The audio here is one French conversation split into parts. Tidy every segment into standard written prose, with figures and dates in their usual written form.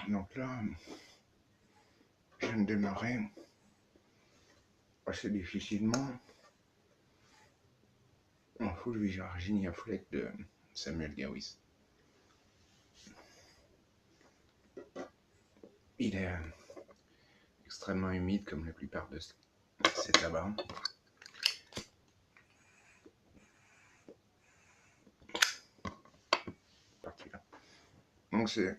Donc là, je viens de démarrer assez difficilement en full Virginia Fleck de Samuel Gawis. Il est extrêmement humide comme la plupart de ces tabacs. Donc c'est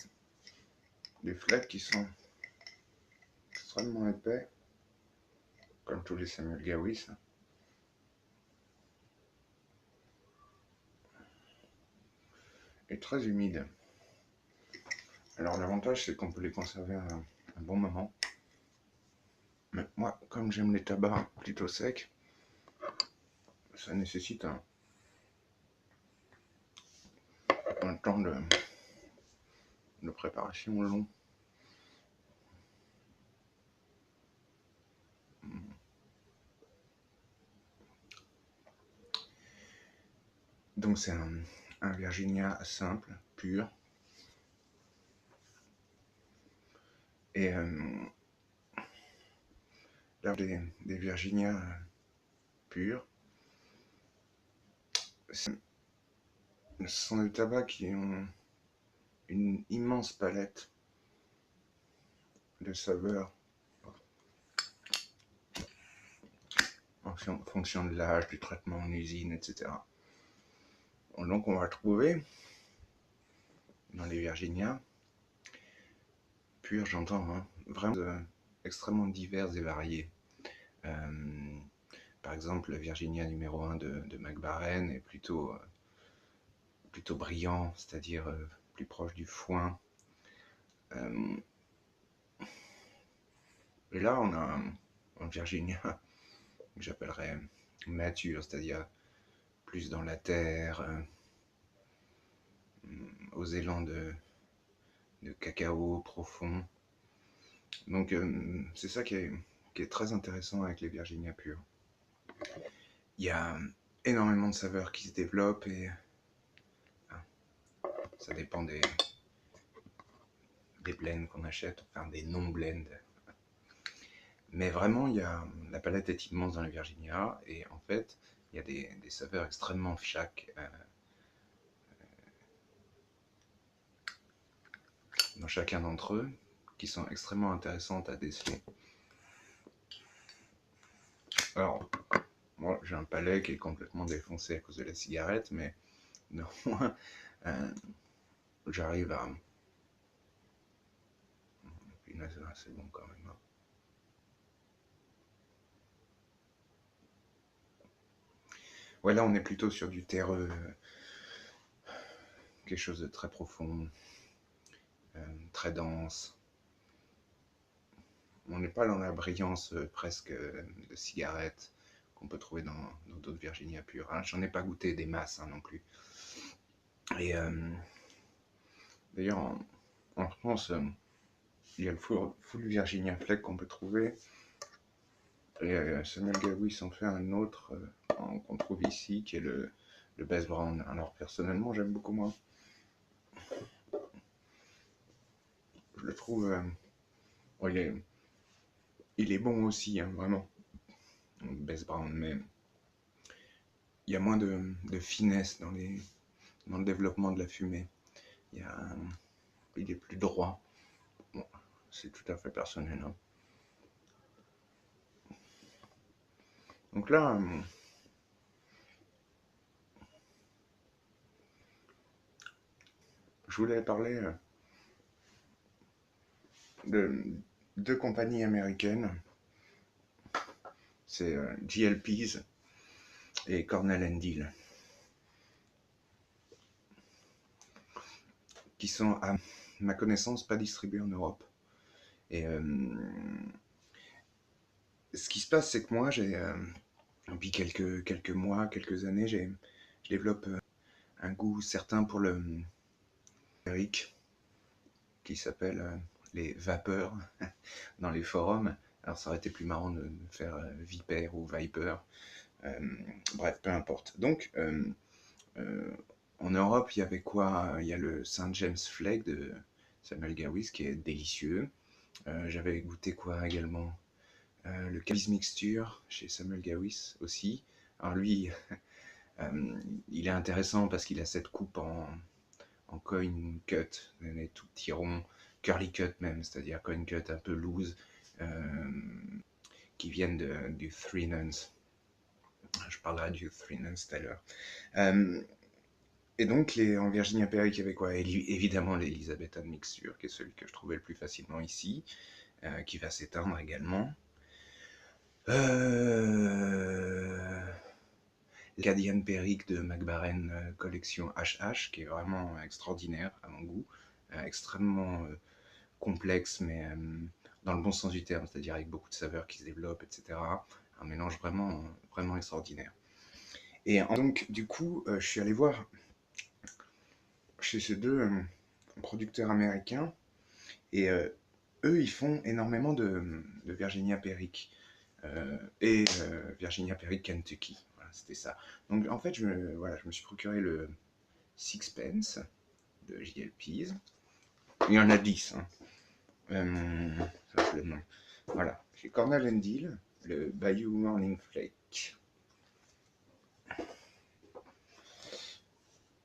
des flecks qui sont extrêmement épais, comme tous les Samuel Gawis. Et très humides. Alors l'avantage c'est qu'on peut les conserver un bon moment. Mais moi, comme j'aime les tabacs plutôt secs, ça nécessite un temps de préparation long. Donc c'est un Virginia simple, pur. Et là, des Virginia purs, ce sont des tabacs qui ont une immense palette de saveurs en fonction de l'âge, du traitement en usine, etc. Donc on va trouver dans les Virginia purs, j'entends, hein, vraiment extrêmement divers et variés. Par exemple, le Virginia numéro 1 de Mac Baren est plutôt brillant, c'est-à-dire plus proche du foin. Et là, on a un Virginia que j'appellerais mature, c'est-à-dire plus dans la terre, aux élans de cacao profond. Donc c'est ça qui est très intéressant avec les Virginia purs. Il y a énormément de saveurs qui se développent et ça dépend des blends qu'on achète, enfin des non-blends. Mais vraiment, la palette est immense dans les Virginia et en fait, il y a des saveurs extrêmement dans chacun d'entre eux qui sont extrêmement intéressantes à déceler. Alors, moi j'ai un palais qui est complètement défoncé à cause de la cigarette, mais néanmoins, j'arrive à... C'est bon quand même. Ouais, là on est plutôt sur du terreux, quelque chose de très profond, très dense. On n'est pas dans la brillance presque de cigarette qu'on peut trouver dans d'autres Virginia pures. Hein. J'en ai pas goûté des masses non plus. Et d'ailleurs, en France, il y a le full Virginia Fleck qu'on peut trouver. Et Samuel Gawis en fait un autre qu'on trouve ici, qui est le Best Brown. Alors personnellement, j'aime beaucoup moins. Je le trouve... il est bon aussi, hein, vraiment. Best Brown, mais il y a moins de finesse dans le développement de la fumée. Il est plus droit. Bon, c'est tout à fait personnel. Hein. Donc là, je voulais parler de deux compagnies américaines. C'est GLP's et Cornell & Deal, qui sont à ma connaissance pas distribués en Europe. Et ce qui se passe, c'est que moi, depuis quelques mois, quelques années, je développe un goût certain pour le numérique, qui s'appelle les vapeurs dans les forums. Alors ça aurait été plus marrant de faire Viper ou Viper. Bref, peu importe. Donc, en Europe, il y avait quoi? Il y a le St. James Fleck de Samuel Gawis, qui est délicieux. J'avais goûté quoi également? Le Cannabis Mixture chez Samuel Gawis aussi. Alors lui, il est intéressant parce qu'il a cette coupe en coin cut, des tout petits ronds, curly cut même, c'est-à-dire coin cut un peu loose, qui viennent du Three Nuns. Je parlerai du Three Nuns tout à l'heure. Et donc, en Virginia Perry, il y avait quoi? Évidemment l'Elizabethan Mixture, qui est celui que je trouvais le plus facilement ici, qui va s'éteindre également. L'acadian Perique de McBaren collection HH, qui est vraiment extraordinaire à mon goût, extrêmement complexe, mais dans le bon sens du terme, c'est-à-dire avec beaucoup de saveurs qui se développent, etc. Un mélange vraiment, vraiment extraordinaire. Et donc, du coup, je suis allé voir chez ces deux producteurs américains, et eux, ils font énormément de Virginia Perique. Virginia Perique Kentucky. Voilà, c'était ça. Donc en fait, je me suis procuré le Sixpence de JLP's. Il y en a 10. Hein. Ça c'est le nom. Voilà. Chez Cornell & Deal, le Bayou Morning Flake.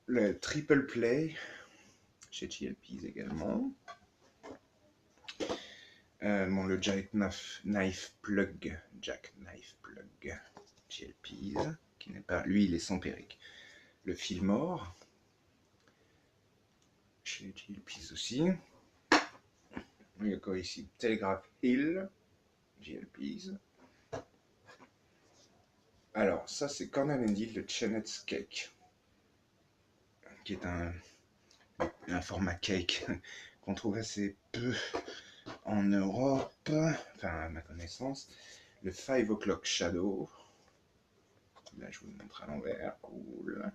Le Triple Play chez JLP's également. Le Jackknife Plug, JLP's, qui n'est pas, lui, il est sans Perique. Le Fillmore, chez JLP's aussi. Il y a quoi ici? Telegraph Hill, JLP's. Alors, ça, c'est Cornell & Deal, le Chenet's Cake, qui est un format cake qu'on trouve assez peu en Europe, enfin, à ma connaissance. Le 5 O'Clock Shadow. Là, je vous le montre à l'envers. Cool.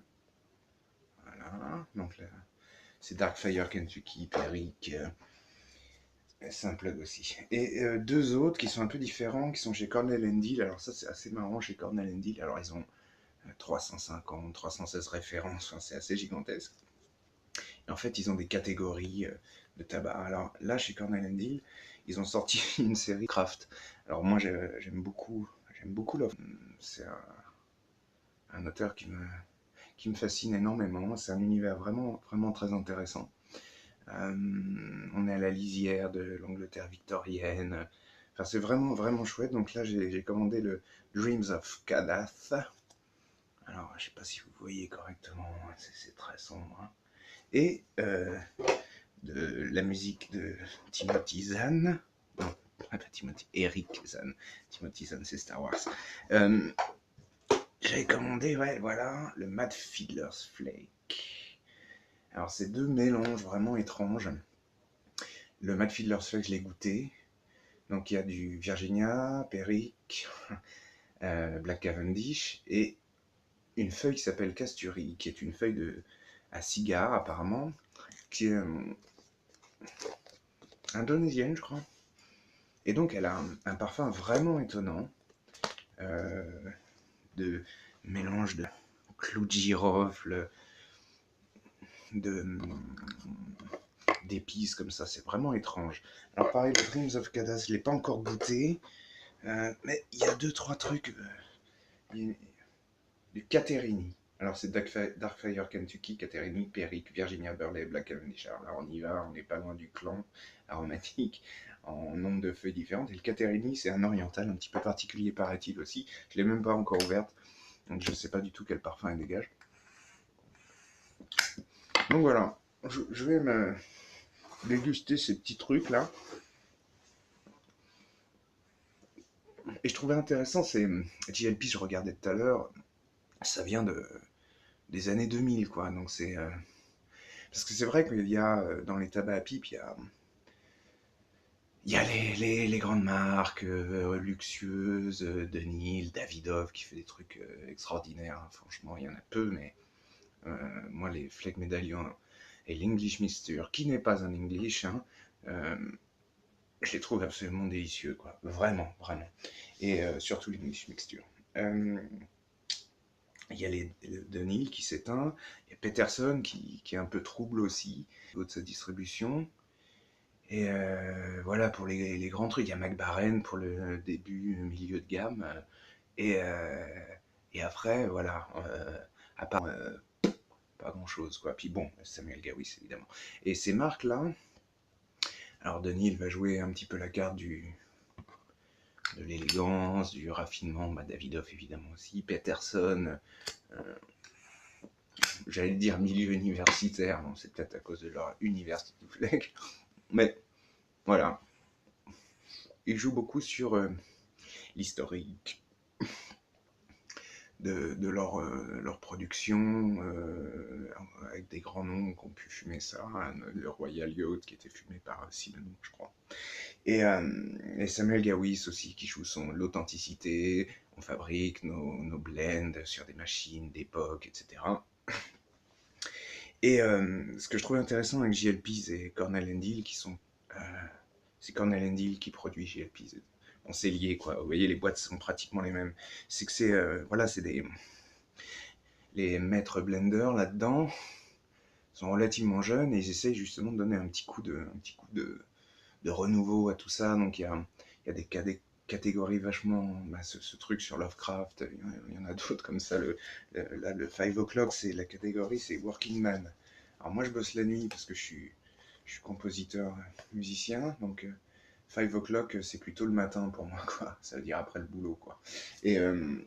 Voilà. Donc là, c'est Darkfire Kentucky, Perique. C'est un plug aussi. Et deux autres qui sont un peu différents, qui sont chez Cornell & Deal. Alors ça, c'est assez marrant chez Cornell & Deal. Alors ils ont 350, 316 références. Enfin, c'est assez gigantesque. Et en fait, ils ont des catégories de tabac. Alors là, chez Cornell & Deal, ils ont sorti une série Craft. Alors moi, j'aime beaucoup l'offre. C'est un auteur qui me fascine énormément. C'est un univers vraiment, vraiment très intéressant. On est à la lisière de l'Angleterre victorienne. Enfin, c'est vraiment, vraiment chouette. Donc là, j'ai commandé le Dreams of Kadath. Alors, je ne sais pas si vous voyez correctement, c'est très sombre. Hein. Et de la musique de Timothy Zahn. Non, pas Timothy, Eric Zahn. Timothy Zahn, c'est Star Wars. J'avais commandé, ouais, voilà, le Mad Fiddler's Flake. Alors, c'est deux mélanges vraiment étranges. Le Mad Fiddler's Flake, je l'ai goûté. Donc, il y a du Virginia, Perique, Black Cavendish et une feuille qui s'appelle Casturi, qui est une feuille à cigare, apparemment, qui est indonésienne, je crois. Et donc, elle a un parfum vraiment étonnant, de mélange de clous de girofle, d'épices comme ça, c'est vraiment étrange. Alors pareil, le Dreams of Kadath, je ne l'ai pas encore goûté, mais il y a 2-3 trucs. Du Caterini. Alors c'est Darkfire Kentucky, Caterini, Perique, Virginia Burley, Black Cavendish. Alors là on y va, on n'est pas loin du clan aromatique en nombre de feuilles différentes. Et le Caterini, c'est un oriental un petit peu particulier, paraît-il aussi. Je ne l'ai même pas encore ouverte, donc je ne sais pas du tout quel parfum elle dégage. Donc voilà, je vais me déguster ces petits trucs là. Et je trouvais intéressant, c'est JLP, je regardais tout à l'heure, ça vient des années 2000, quoi. Donc c'est parce que c'est vrai qu'il y a dans les tabacs à pipe, il y a les grandes marques luxueuses, Dunhill, Davidoff qui fait des trucs extraordinaires. Hein. Franchement, il y en a peu, mais moi les Flake Medallion et l'English Mixture, qui n'est pas un English, hein, je les trouve absolument délicieux, quoi. Vraiment, vraiment. Et surtout l'English Mixture. Il y a le Dunhill qui s'éteint, il y a Peterson qui est un peu trouble aussi au niveau de sa distribution. Et voilà pour les grands trucs. Il y a McBaren pour le début, milieu de gamme. Et, et après, voilà, à part pas grand-chose, quoi. Puis bon, Samuel Gawis, évidemment. Et ces marques-là, alors Denis, il va jouer un petit peu la carte de l'élégance, du raffinement, bah, Davidoff évidemment aussi, Peterson, euh, j'allais dire milieu universitaire, bon, c'est peut-être à cause de leur university flag, mais voilà, ils jouent beaucoup sur l'historique de leur production, avec des grands noms qui ont pu fumer ça, hein, le Royal Yacht qui était fumé par Simon, je crois. Et Samuel Gawis aussi qui joue l'authenticité, on fabrique nos blends sur des machines d'époque, etc. Et ce que je trouvais intéressant avec JLP et Cornell Deal, qui sont... euh, c'est Cornell Deal qui produit JLP. On s'est lié, quoi. Vous voyez, les boîtes sont pratiquement les mêmes. C'est que c'est... voilà, c'est des... Les maîtres blenders là-dedans sont relativement jeunes et ils essayent justement de donner un petit coup de renouveau à tout ça. Donc il y a des catégories vachement... Bah, ce truc sur Lovecraft, il y en a d'autres comme ça. Là, le 5 o'clock, c'est la catégorie, c'est Working Man. Alors moi, je bosse la nuit parce que je suis compositeur, musicien, donc 5 o'clock, c'est plutôt le matin pour moi, quoi. Ça veut dire après le boulot, quoi. Et, euh,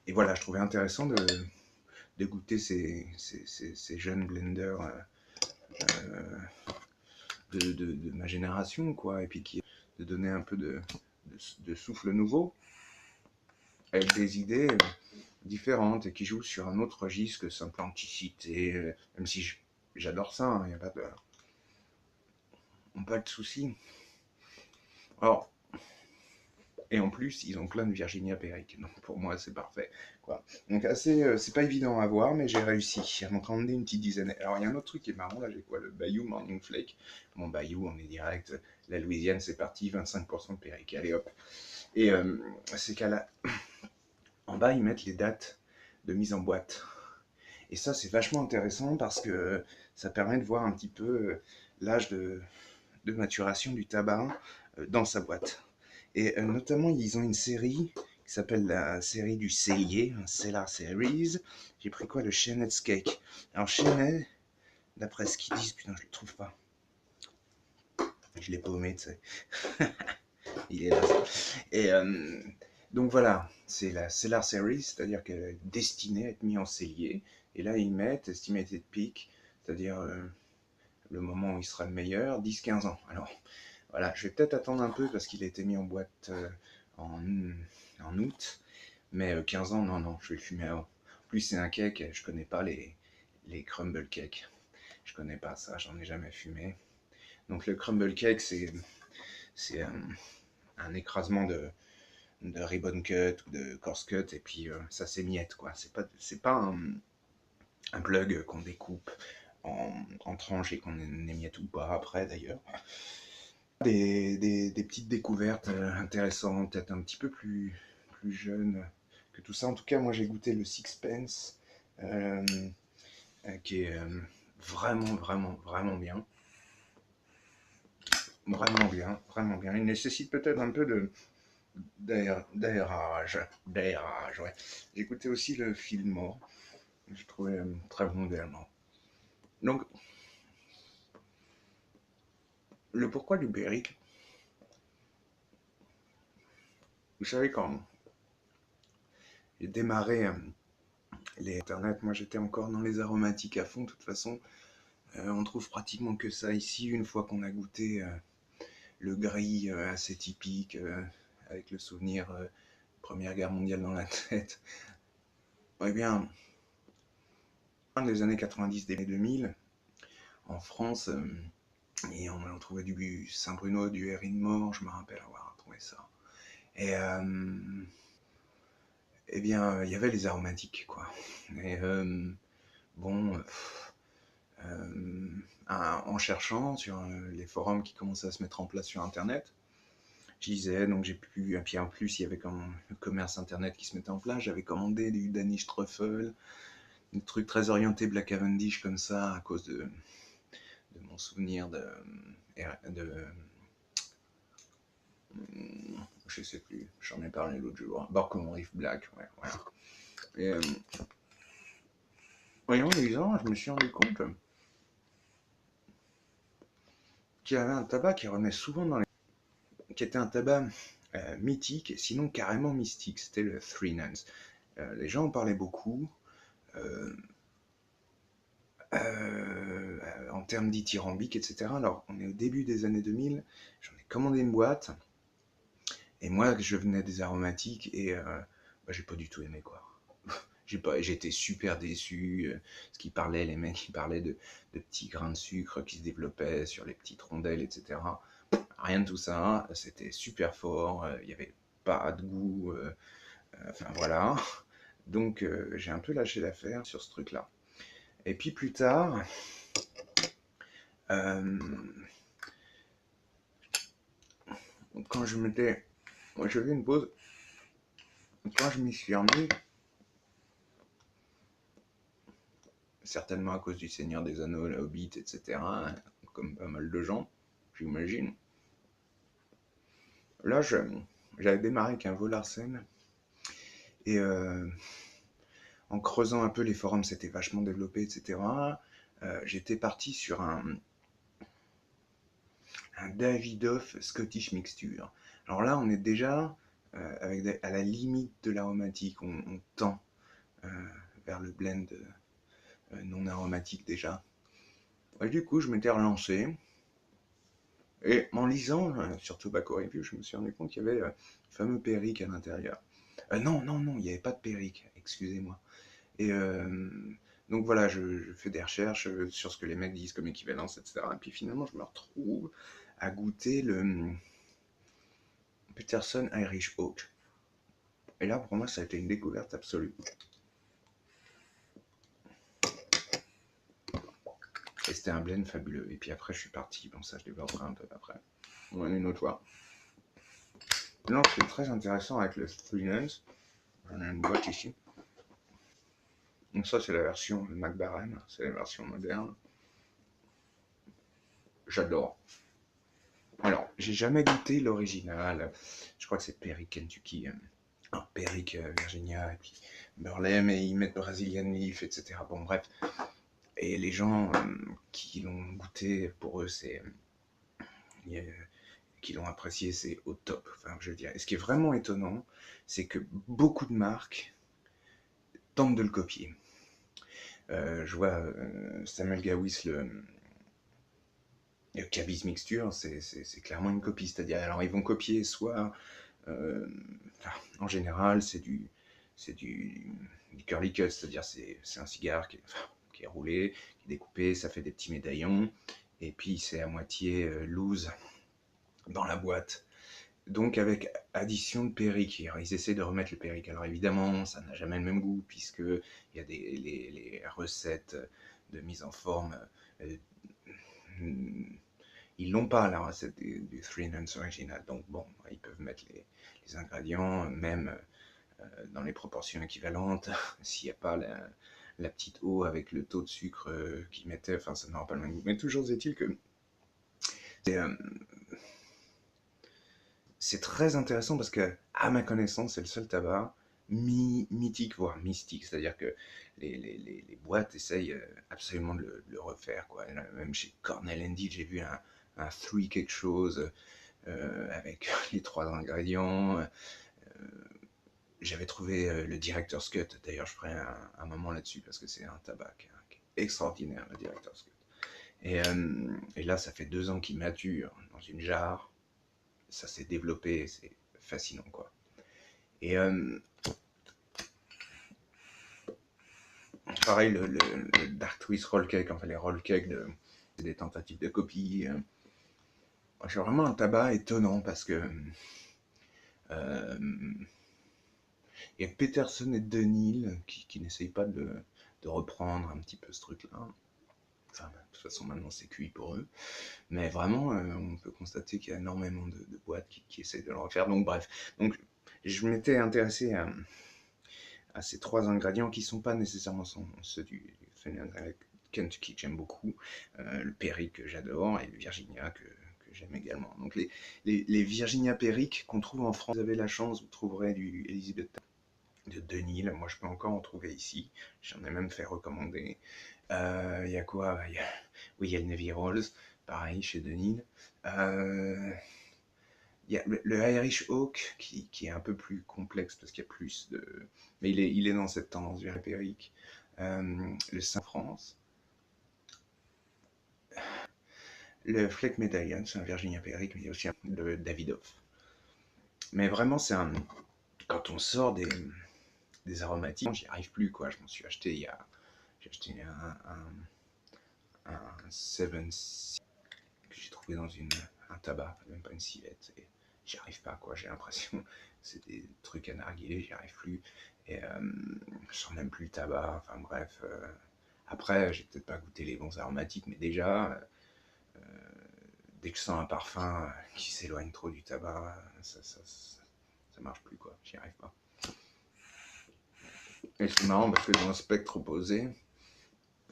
et voilà, je trouvais intéressant de goûter ces jeunes blenders de ma génération, quoi, et puis de donner un peu de souffle nouveau, avec des idées différentes, et qui jouent sur un autre registre que simple anticité, même si j'adore ça, il n'y a pas de souci. Alors, et en plus, ils ont plein de Virginia Perique, donc pour moi, c'est parfait, quoi. Donc c'est pas évident à voir, mais j'ai réussi à m'en commander une petite dizaine. Alors, il y a un autre truc qui est marrant, là, j'ai quoi, le Bayou Morning Flake. Bon, Bayou, on est direct, la Louisiane, c'est parti, 25% de Perique, allez hop. Et c'est en bas, ils mettent les dates de mise en boîte. Et ça, c'est vachement intéressant parce que ça permet de voir un petit peu l'âge de maturation du tabac dans sa boîte. Et notamment, ils ont une série qui s'appelle la série du cellier, un Cellar Series. J'ai pris quoi? Le Cheyenne's Cake. Alors, Cheyennet, d'après ce qu'ils disent, putain, je le trouve pas. Je l'ai paumé, tu sais. Il est là. Et donc voilà, c'est la Cellar Series, c'est-à-dire qu'elle est destinée à être mise en cellier. Et là, ils mettent Estimated Peak, c'est-à-dire le moment où il sera le meilleur, 10-15 ans. Alors, voilà, je vais peut-être attendre un peu parce qu'il a été mis en boîte en, en août. Mais 15 ans, non, non, je vais le fumer avant. En plus, c'est un cake, je connais pas les crumble cakes. Je connais pas ça, j'en ai jamais fumé. Donc le crumble cake, c'est un écrasement de ribbon cut ou de coarse cut, et puis ça s'émiette, quoi. C'est pas un plug qu'on découpe en tranches et qu'on émiette ou pas après, d'ailleurs. Des petites découvertes intéressantes, peut-être un petit peu plus jeunes que tout ça. En tout cas, moi j'ai goûté le Sixpence, euh, qui est vraiment, vraiment, vraiment bien. Vraiment bien, vraiment bien. Il nécessite peut-être un peu d'aérage, ouais. J'ai goûté aussi le Fillmore, je trouvais très bon également. Donc, le pourquoi du Berrick, vous savez, quand j'ai démarré les internet, moi j'étais encore dans les aromatiques à fond, de toute façon. On trouve pratiquement que ça ici, une fois qu'on a goûté le gris assez typique, avec le souvenir Première Guerre mondiale dans la tête. Eh bien, fin des années 90, début 2000, en France, et on a trouvé du Saint-Bruno, du Herring-Mort, je me rappelle avoir trouvé ça. Et eh bien, il y avait les aromatiques, quoi. Et bon, en cherchant sur les forums qui commençaient à se mettre en place sur Internet, je disais, donc j'ai pu, et puis en plus il y avait comme le commerce Internet qui se mettait en place, j'avais commandé du Danish Truffle, des trucs très orientés Black Cavendish comme ça, à cause de mon souvenir de je sais plus, j'en ai parlé l'autre jour. Borkum Reef Black, ouais, voilà. Et en lisant, je me suis rendu compte qu'il y avait un tabac qui revenait souvent qui était un tabac mythique, et sinon carrément mystique, c'était le Three Nuns. Les gens en parlaient beaucoup, euh, en termes dithyrambiques, etc. Alors, on est au début des années 2000, j'en ai commandé une boîte, et moi, je venais des aromatiques, et j'ai pas du tout aimé, quoi. J'étais super déçu. Ce qu'ils parlaient, les mecs, ils parlaient de petits grains de sucre qui se développaient sur les petites rondelles, etc. Rien de tout ça. C'était super fort. Il n'y avait pas de goût. Enfin voilà. Donc j'ai un peu lâché l'affaire sur ce truc-là. Et puis plus tard, euh, quand je m'étais, moi je faisais une pause. Quand je m'y suis remis, certainement à cause du Seigneur des Anneaux, la Hobbit, etc., hein, comme pas mal de gens, j'imagine. Là, j'avais démarré avec un Vol Larsen, et en creusant un peu les forums, c'était vachement développé, etc. J'étais parti sur un Davidoff Scottish Mixture. Alors là, on est déjà à la limite de l'aromatique, on tend euh, vers le blend non aromatique déjà. Et du coup, je m'étais relancé, et en lisant sur Tobacco Review, je me suis rendu compte qu'il y avait le fameux Perique à l'intérieur. Non, non, non, il n'y avait pas de Perique, excusez-moi. Et donc voilà, je fais des recherches sur ce que les mecs disent comme équivalence, etc. Et puis finalement, je me retrouve à goûter le Peterson Irish Oak. Et là, pour moi, ça a été une découverte absolue. Et c'était un blend fabuleux. Et puis après, je suis parti. Bon, ça, je développerai un peu après. Ou une autre fois. Non, ce qui est très intéressant avec le Three Nuns, j'en ai une boîte ici. Donc ça, c'est la version McBaren, c'est la version moderne. J'adore. Alors, j'ai jamais goûté l'original. Je crois que c'est Perry Kentucky. Perique Virginia, et puis Burley, mais ils mettent Brazilian Leaf, etc. Bon, bref. Et les gens qui l'ont goûté, pour eux, c'est. Qui l'ont apprécié, c'est au top. Enfin, je veux dire. Et ce qui est vraiment étonnant, c'est que beaucoup de marques tentent de le copier. Je vois Samuel Gawis, le Cabis Mixture, c'est clairement une copie. C'est-à-dire, alors ils vont copier soit. Enfin, en général, c'est du curly cut, c'est-à-dire c'est un cigare qui est roulé, qui est découpé, ça fait des petits médaillons, et puis c'est à moitié loose dans la boîte. Donc avec addition de Perique, ils essaient de remettre le Perique. Alors évidemment, ça n'a jamais le même goût, puisque il y a les recettes de mise en forme. Euh, Ils l'ont pas, la recette du Three Nuns original. Donc bon, ils peuvent mettre les ingrédients, même dans les proportions équivalentes. S'il n'y a pas la petite eau avec le taux de sucre qu'ils mettaient, enfin ça n'aura pas le même goût. Mais toujours est-il que c'est très intéressant parce que, à ma connaissance, c'est le seul tabac mythique, voire mystique. C'est-à-dire que les boîtes essayent absolument de le refaire, quoi. Même chez Cornell Andy, j'ai vu un three quelque chose avec les trois ingrédients. J'avais trouvé le Director's Cut. D'ailleurs, je ferai un moment là-dessus parce que c'est un tabac qui est extraordinaire, le Director's Cut. Et là, ça fait 2 ans qu'il mature dans une jarre. Ça s'est développé, c'est fascinant, quoi. Et pareil, le Dark Twist Roll Cake, enfin les roll cakes, c'est des tentatives de copie. C'est vraiment un tabac étonnant parce que il y a Peterson et Denil qui n'essayent pas de reprendre un petit peu ce truc-là. Enfin, de toute façon, maintenant c'est cuit pour eux. Mais vraiment, on peut constater qu'il y a énormément de boîtes qui essayent de le refaire. Donc, bref. Donc, je m'étais intéressé à ces 3 ingrédients qui ne sont pas nécessairement ceux du Kentucky que j'aime beaucoup, le Perique que j'adore et le Virginia que j'aime également. Donc les Virginia Perique qu'on trouve en France, vous avez la chance, vous trouverez du Elizabeth de Denil. Moi je peux encore en trouver ici, j'en ai même fait recommander. Il y a quoi? Oui, il y a le Navy Rolls, pareil chez Denil. Il y a le Irish Oak qui est un peu plus complexe parce qu'il y a plus de. Mais il est dans cette tendance vers Périque. Le Saint-France. Le Fleck Medallion, c'est un Virginia Périque, mais il y a aussi le Davidoff. Mais vraiment, c'est un. Quand on sort des aromatiques, j'y arrive plus, quoi. Je m'en suis acheté il y a. J'ai acheté un 7 que j'ai trouvé dans un tabac, même pas une civette. Et j'y arrive pas, quoi. J'ai l'impression c'est des trucs à narguer, j'y arrive plus. Et je sens même plus le tabac. Enfin bref. Après, j'ai peut-être pas goûté les bons aromatiques, mais déjà, dès que je sens un parfum qui s'éloigne trop du tabac, ça marche plus, quoi. J'y arrive pas. Et c'est marrant parce que dans le spectre opposé,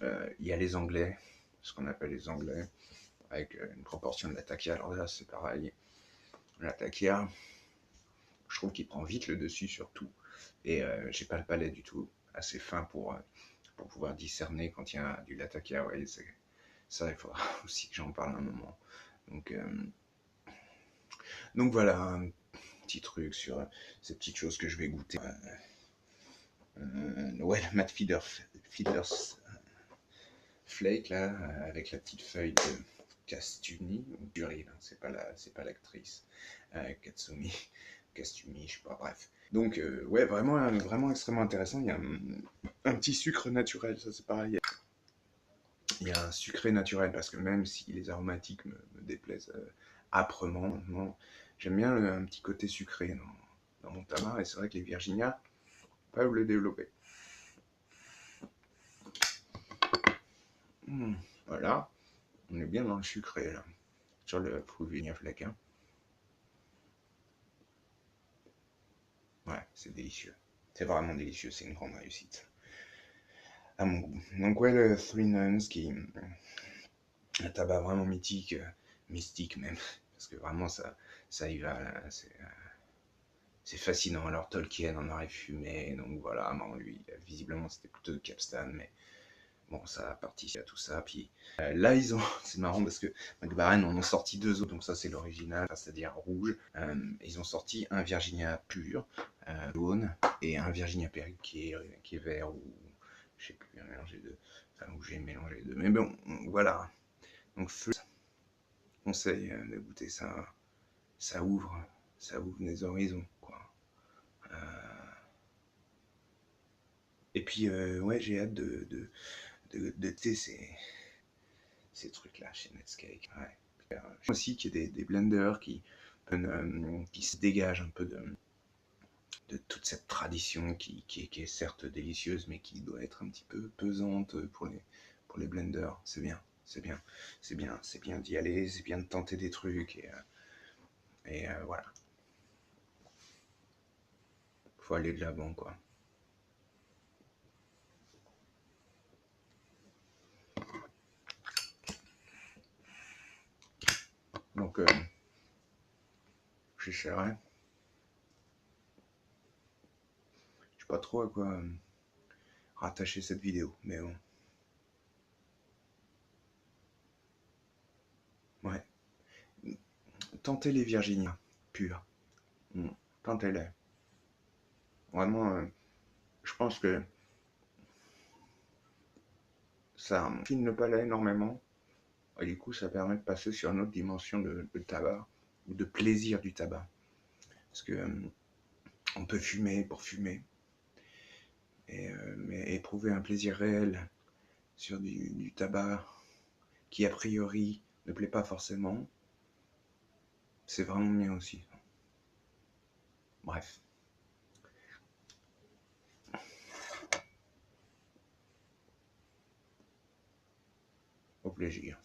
il y a les Anglais, ce qu'on appelle les Anglais, avec une proportion de l'Atakia. Alors là, c'est pareil. L'Atakia, je trouve qu'il prend vite le dessus sur tout. Et j'ai pas le palais du tout assez fin pour pouvoir discerner quand il y a du Latakia. Ouais, ça, il faudra aussi que j'en parle un moment. Donc voilà, un petit truc sur ces petites choses que je vais goûter. Ouais, le Matt Feeders Flake, là, avec la petite feuille de Castuni, ou Duril, hein, c'est pas l'actrice, Katsumi, Kastumi, je sais pas, bref. Donc, ouais, vraiment extrêmement intéressant. Il y a un petit sucre naturel, ça c'est pareil. Il y a un sucré naturel, parce que même si les aromatiques me déplaisent âprement, non, j'aime bien un petit côté sucré dans mon tabac, et c'est vrai que les Virginia peuvent le développer. Voilà, on est bien dans le sucré là, sur le Virginia Fleck. Hein. Ouais, c'est délicieux. C'est vraiment délicieux, c'est une grande réussite. À mon goût. Donc ouais, le Three Nuns, qui un tabac vraiment mythique, mystique même, parce que vraiment ça y va, c'est fascinant. Alors Tolkien en aurait fumé, donc voilà, bon, lui, visiblement c'était plutôt de Capstan, mais bon, ça a participé à tout ça. Puis là, c'est marrant parce que McBaren en ont sorti deux autres, donc ça c'est l'original, c'est-à-dire rouge. Ils ont sorti un Virginia pur, jaune, et un Virginia Perique qui est vert, ou je sais plus, un mélange des deux, enfin, où j'ai mélangé les deux. Mais bon, voilà. Donc, conseil de goûter ça, ça ouvre, ça ouvre les horizons, quoi. Et puis, ouais, j'ai hâte de tester ces trucs-là chez Netscape. Ouais. Aussi qu'il y ait des blenders qui se dégagent un peu de toute cette tradition qui est certes délicieuse, mais qui doit être un petit peu pesante pour les blenders. C'est bien, c'est bien, c'est bien d'y aller, c'est bien de tenter des trucs, et voilà. Faut aller de l'avant, quoi. Donc, j'essaierai. Je sais pas trop à quoi rattacher cette vidéo, mais bon. Ouais. Tentez les Virginia, purs. Tentez-les. Vraiment, je pense que ça fine le palais énormément. Et du coup, ça permet de passer sur une autre dimension de tabac, ou de plaisir du tabac. Parce que on peut fumer pour fumer, mais éprouver un plaisir réel sur du tabac qui a priori ne plaît pas forcément, c'est vraiment bien aussi. Bref. Au plaisir.